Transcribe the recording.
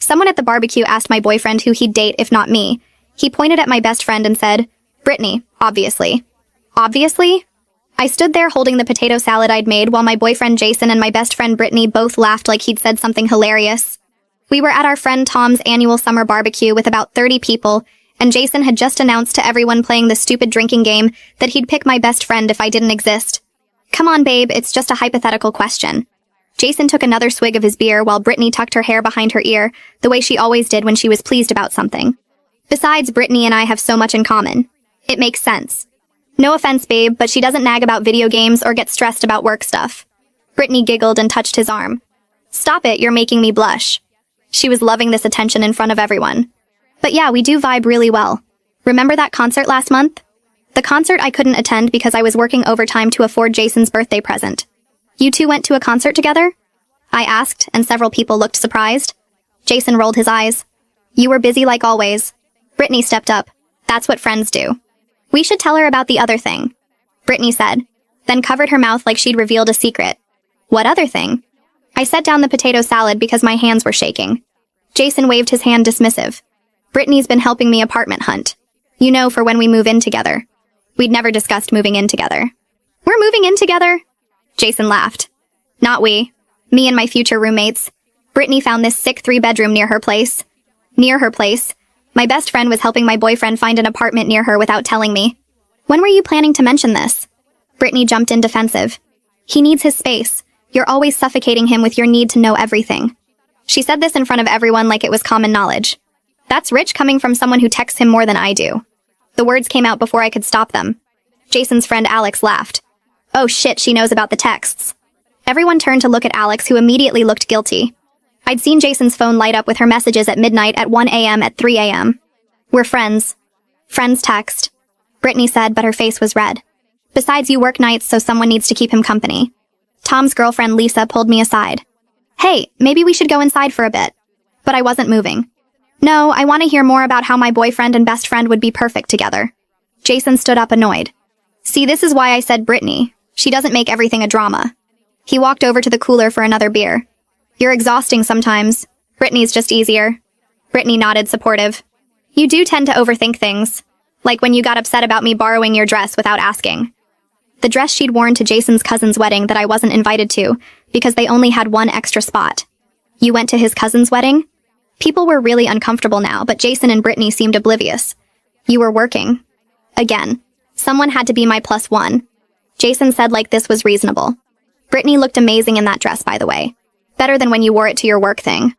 Someone at the barbecue asked my boyfriend who he'd date if not me. He pointed at my best friend and said, "Brittany, obviously." Obviously? I stood there holding the potato salad I'd made while my boyfriend Jason and my best friend Brittany both laughed like he'd said something hilarious. We were at our friend Tom's annual summer barbecue with about 30 people, and Jason had just announced to everyone playing the stupid drinking game that he'd pick my best friend if I didn't exist. Come on, babe, it's just a hypothetical question. Jason took another swig of his beer while Brittany tucked her hair behind her ear, the way she always did when she was pleased about something. Besides, Brittany and I have so much in common. It makes sense. No offense, babe, but she doesn't nag about video games or get stressed about work stuff. Brittany giggled and touched his arm. Stop it, you're making me blush. She was loving this attention in front of everyone. But yeah, we do vibe really well. Remember that concert last month? The concert I couldn't attend because I was working overtime to afford Jason's birthday present. You two went to a concert together? I asked, and several people looked surprised. Jason rolled his eyes. You were busy like always. Brittany stepped up. That's what friends do. We should tell her about the other thing, Brittany said, then covered her mouth like she'd revealed a secret. What other thing? I set down the potato salad because my hands were shaking. Jason waved his hand dismissive. Brittany's been helping me apartment hunt. You know, for when we move in together. We'd never discussed moving in together. We're moving in together? Jason laughed. Not we. Me and my future roommates. Brittany found this sick 3-bedroom near her place. Near her place. My best friend was helping my boyfriend find an apartment near her without telling me. When were you planning to mention this? Brittany jumped in defensive. He needs his space. You're always suffocating him with your need to know everything. She said this in front of everyone like it was common knowledge. That's rich coming from someone who texts him more than I do. The words came out before I could stop them. Jason's friend Alex laughed. Oh shit, she knows about the texts. Everyone turned to look at Alex, who immediately looked guilty. I'd seen Jason's phone light up with her messages at midnight, at 1 a.m., at 3 a.m. We're friends. Friends text. Brittany said, but her face was red. Besides, you work nights, so someone needs to keep him company. Tom's girlfriend Lisa pulled me aside. Hey, maybe we should go inside for a bit. But I wasn't moving. No, I want to hear more about how my boyfriend and best friend would be perfect together. Jason stood up annoyed. See, this is why I said Brittany. She doesn't make everything a drama. He walked over to the cooler for another beer. You're exhausting sometimes. Brittany's just easier. Brittany nodded, supportive. You do tend to overthink things. Like when you got upset about me borrowing your dress without asking. The dress she'd worn to Jason's cousin's wedding that I wasn't invited to, because they only had one extra spot. You went to his cousin's wedding? People were really uncomfortable now, but Jason and Brittany seemed oblivious. You were working. Again. Someone had to be my +1. Jason said like this was reasonable. Brittany looked amazing in that dress, by the way. Better than when you wore it to your work thing.